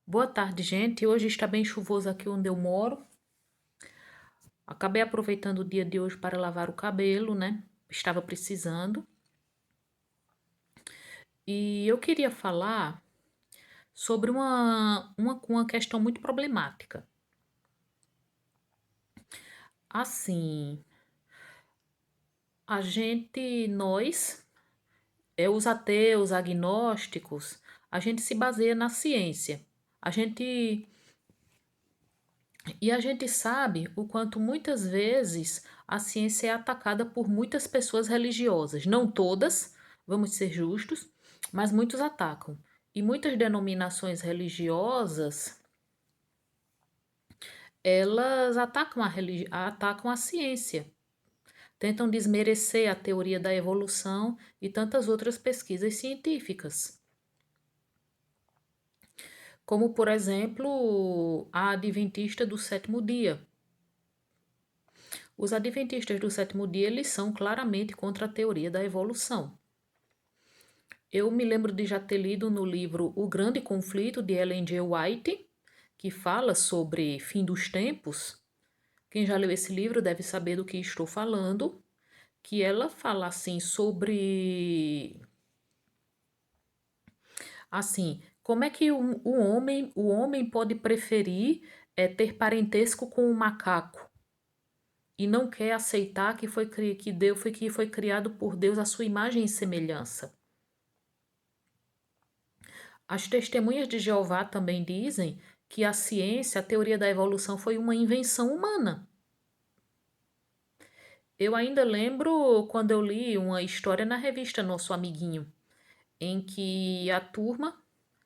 Boa tarde, gente. Hoje está bem chuvoso aqui onde eu moro. Acabei aproveitando o dia de hoje para lavar o cabelo, né? Estava precisando. E eu queria falar sobre uma questão muito problemática. Assim, nós, os ateus, agnósticos, a gente se baseia na ciência. A gente a gente sabe o quanto muitas vezes a ciência é atacada por muitas pessoas religiosas. Não todas, vamos ser justos, mas muitos atacam. E muitas denominações religiosas, elas atacam a ciência, tentam desmerecer a teoria da evolução e tantas outras pesquisas científicas. Como, por exemplo, a adventista do sétimo dia. Os adventistas do sétimo dia, eles são claramente contra a teoria da evolução. Eu me lembro de já ter lido no livro O Grande Conflito, de Ellen G. White, que fala sobre fim dos tempos. Quem já leu esse livro deve saber do que estou falando, que ela fala assim sobre como é que o homem pode preferir ter parentesco com um macaco e não quer aceitar que foi criado por Deus à sua imagem e semelhança. As testemunhas de Jeová também dizem que a ciência, a teoria da evolução foi uma invenção humana. Eu ainda lembro quando eu li uma história na revista Nosso Amiguinho, em que a turma,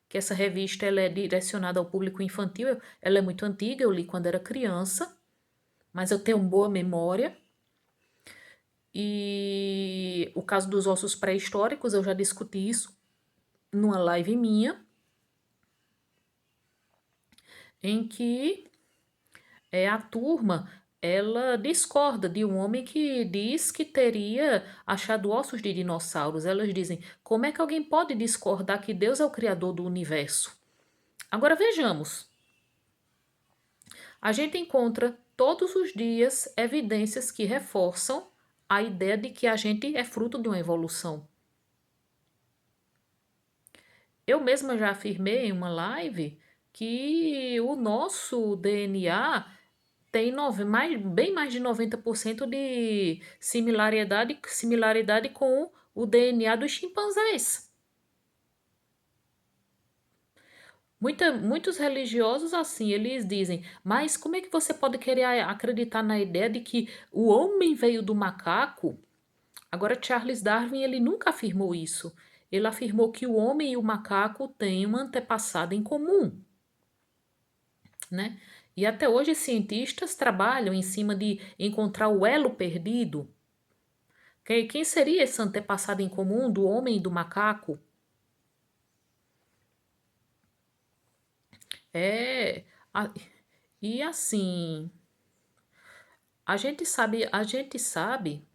que essa revista ela é direcionada ao público infantil, ela é muito antiga, eu li quando era criança, mas eu tenho boa memória. E o caso dos ossos pré-históricos, eu já discuti isso numa live minha, em que a turma ela discorda de um homem que diz que teria achado ossos de dinossauros. Elas dizem: como é que alguém pode discordar que Deus é o criador do universo? Agora vejamos. A gente encontra todos os dias evidências que reforçam a ideia de que a gente é fruto de uma evolução. Eu mesma já afirmei em uma live que o nosso DNA tem bem mais de 90% de similaridade com o DNA dos chimpanzés. Muitos religiosos assim, eles dizem, mas como é que você pode querer acreditar na ideia de que o homem veio do macaco? Agora, Charles Darwin, ele nunca afirmou isso. Ele afirmou que o homem e o macaco têm um antepassado em comum, né? E até hoje cientistas trabalham em cima de encontrar o elo perdido. Quem seria esse antepassado em comum do homem e do macaco? É, a- e assim, a gente sabe,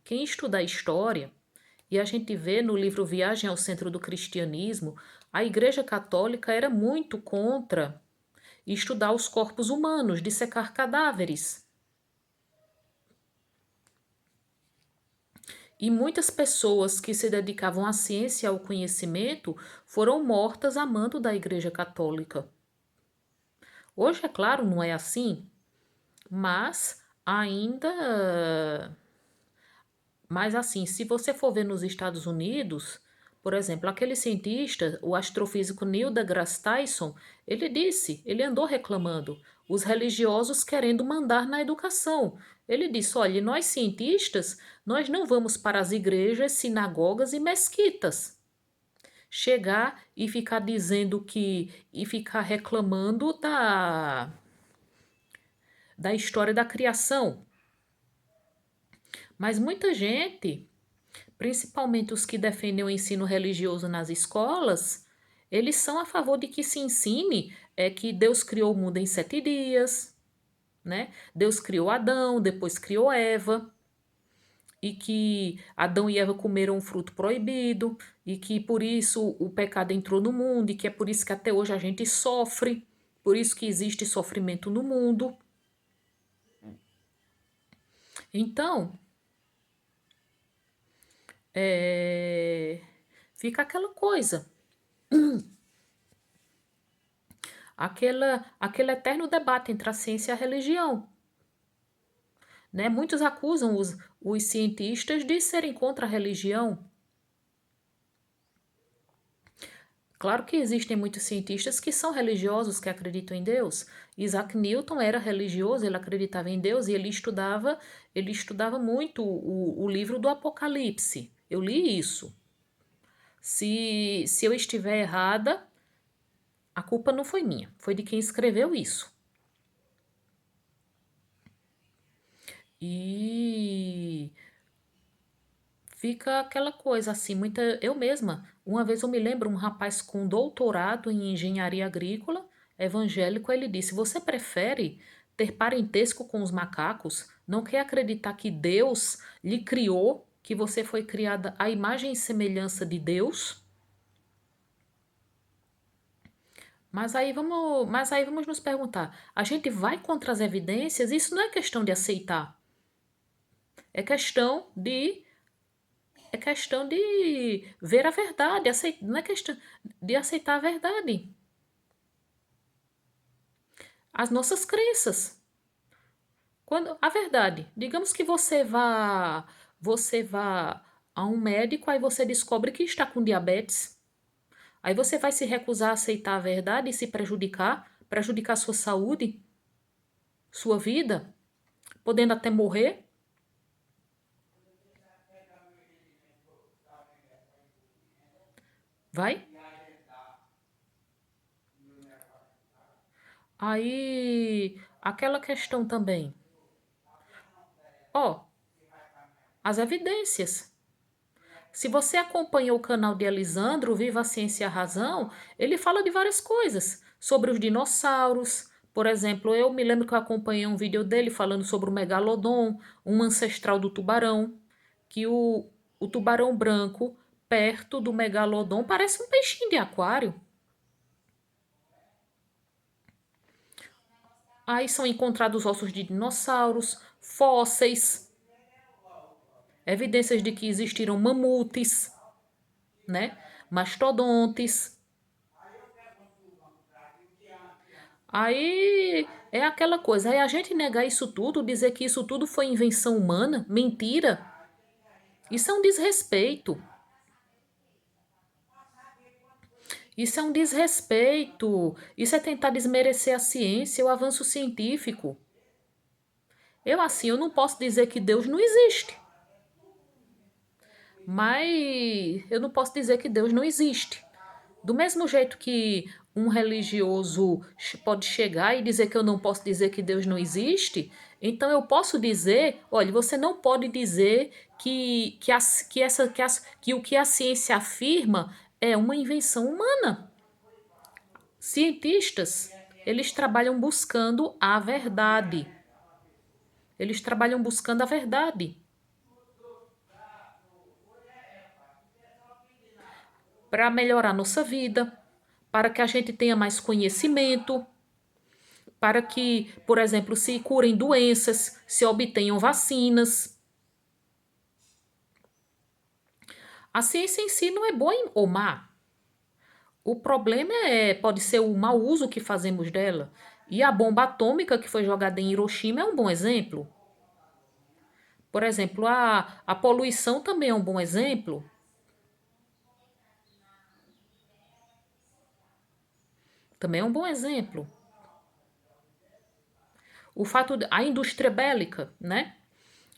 quem estuda a história, e a gente vê no livro Viagem ao Centro do Cristianismo, a Igreja Católica era muito contra estudar os corpos humanos, dissecar cadáveres. E muitas pessoas que se dedicavam à ciência e ao conhecimento foram mortas a mando da Igreja Católica. Hoje, é claro, não é assim, mas ainda. Mas assim, se você for ver nos Estados Unidos, por exemplo, aquele cientista, o astrofísico Neil deGrasse Tyson, ele andou reclamando, os religiosos querendo mandar na educação. Ele disse: olha, nós cientistas, nós não vamos para as igrejas, sinagogas e mesquitas. Chegar e ficar dizendo e ficar reclamando da história da criação. Mas muita gente, principalmente os que defendem o ensino religioso nas escolas, eles são a favor de que se ensine que Deus criou o mundo em 7 dias, né? Deus criou Adão, depois criou Eva, e que Adão e Eva comeram um fruto proibido, e que por isso o pecado entrou no mundo, e que é por isso que até hoje a gente sofre, Por isso que existe sofrimento no mundo. Então, fica aquela coisa, aquele eterno debate entre a ciência e a religião, né? Muitos acusam os cientistas de serem contra a religião. Claro que existem muitos cientistas que são religiosos, que acreditam em Deus. Isaac Newton era religioso, ele acreditava em Deus e ele estudava muito o livro do Apocalipse. Eu li isso. Se eu estiver errada, a culpa não foi minha, foi de quem escreveu isso. E fica aquela coisa assim, eu mesma, uma vez eu me lembro um rapaz com doutorado em engenharia agrícola, evangélico, ele disse: "Você prefere ter parentesco com os macacos? Não quer acreditar que Deus lhe criou, que você foi criada à imagem e semelhança de Deus?" Mas aí vamos nos perguntar, a gente vai contra as evidências? Isso não é questão de aceitar, é questão de é questão de ver a verdade, não é questão de aceitar a verdade, as nossas crenças. Quando a verdade, digamos que você vá a um médico, aí você descobre que está com diabetes. Aí você vai se recusar a aceitar a verdade e se prejudicar sua saúde, sua vida, podendo até morrer, vai? Aí aquela questão também. Ó, as evidências. Se você acompanha o canal de Elisandro, Viva a Ciência e a Razão, ele fala de várias coisas, sobre os dinossauros. Por exemplo, eu me lembro que eu acompanhei um vídeo dele falando sobre o megalodon, um ancestral do tubarão, que o tubarão branco, perto do megalodon, parece um peixinho de aquário. Aí são encontrados ossos de dinossauros, fósseis, evidências de que existiram mamutes, né? Mastodontes. Aí é aquela coisa, aí a gente negar isso tudo, dizer que isso tudo foi invenção humana, mentira, isso é um desrespeito. Isso é um desrespeito. Isso é tentar desmerecer a ciência, o avanço científico. Eu não posso dizer que Deus não existe, mas eu não posso dizer que Deus não existe. Do mesmo jeito que um religioso pode chegar e dizer que eu não posso dizer que Deus não existe, então eu posso dizer, olha, você não pode dizer que o que a ciência afirma é uma invenção humana. Cientistas, eles trabalham buscando a verdade. Eles trabalham buscando a verdade para melhorar nossa vida, para que a gente tenha mais conhecimento, para que, por exemplo, se curem doenças, se obtenham vacinas. A ciência em si não é boa ou má. O problema pode ser o mau uso que fazemos dela. E a bomba atômica que foi jogada em Hiroshima é um bom exemplo. Por exemplo, a poluição também é um bom exemplo. Também é um bom exemplo. A indústria bélica, né?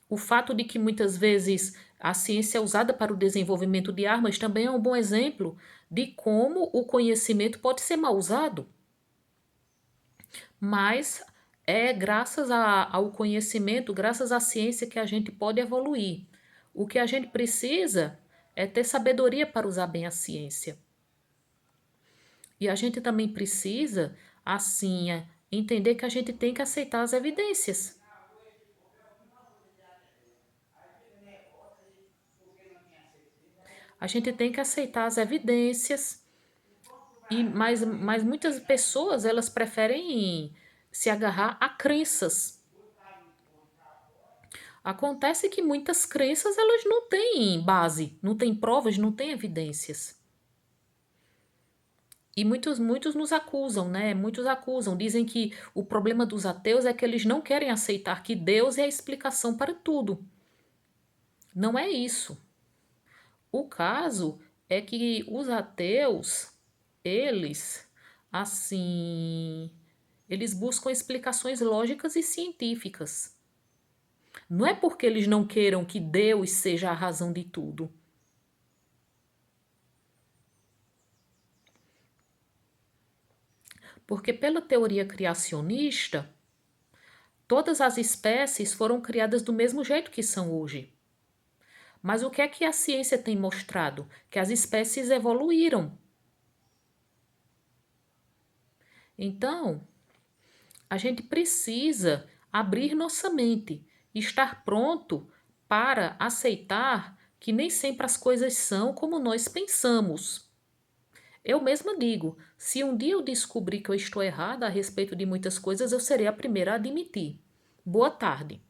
O fato de que muitas vezes a ciência é usada para o desenvolvimento de armas também é um bom exemplo de como o conhecimento pode ser mal usado. Mas é graças ao conhecimento, graças à ciência que a gente pode evoluir. O que a gente precisa é ter sabedoria para usar bem a ciência. E a gente também precisa, assim, entender que a gente tem que aceitar as evidências. A gente tem que aceitar as evidências Mas muitas pessoas, elas preferem se agarrar a crenças. Acontece que muitas crenças, elas não têm base, não têm provas, não têm evidências. E muitos nos acusam, né? Muitos acusam, dizem que o problema dos ateus é que eles não querem aceitar que Deus é a explicação para tudo. Não é isso. O caso é que os ateus, eles, assim, eles buscam explicações lógicas e científicas. Não é porque eles não queiram que Deus seja a razão de tudo. Porque pela teoria criacionista, todas as espécies foram criadas do mesmo jeito que são hoje. Mas o que é que a ciência tem mostrado? Que as espécies evoluíram. Então, a gente precisa abrir nossa mente, estar pronto para aceitar que nem sempre as coisas são como nós pensamos. Eu mesma digo, se um dia eu descobrir que eu estou errada a respeito de muitas coisas, eu serei a primeira a admitir. Boa tarde.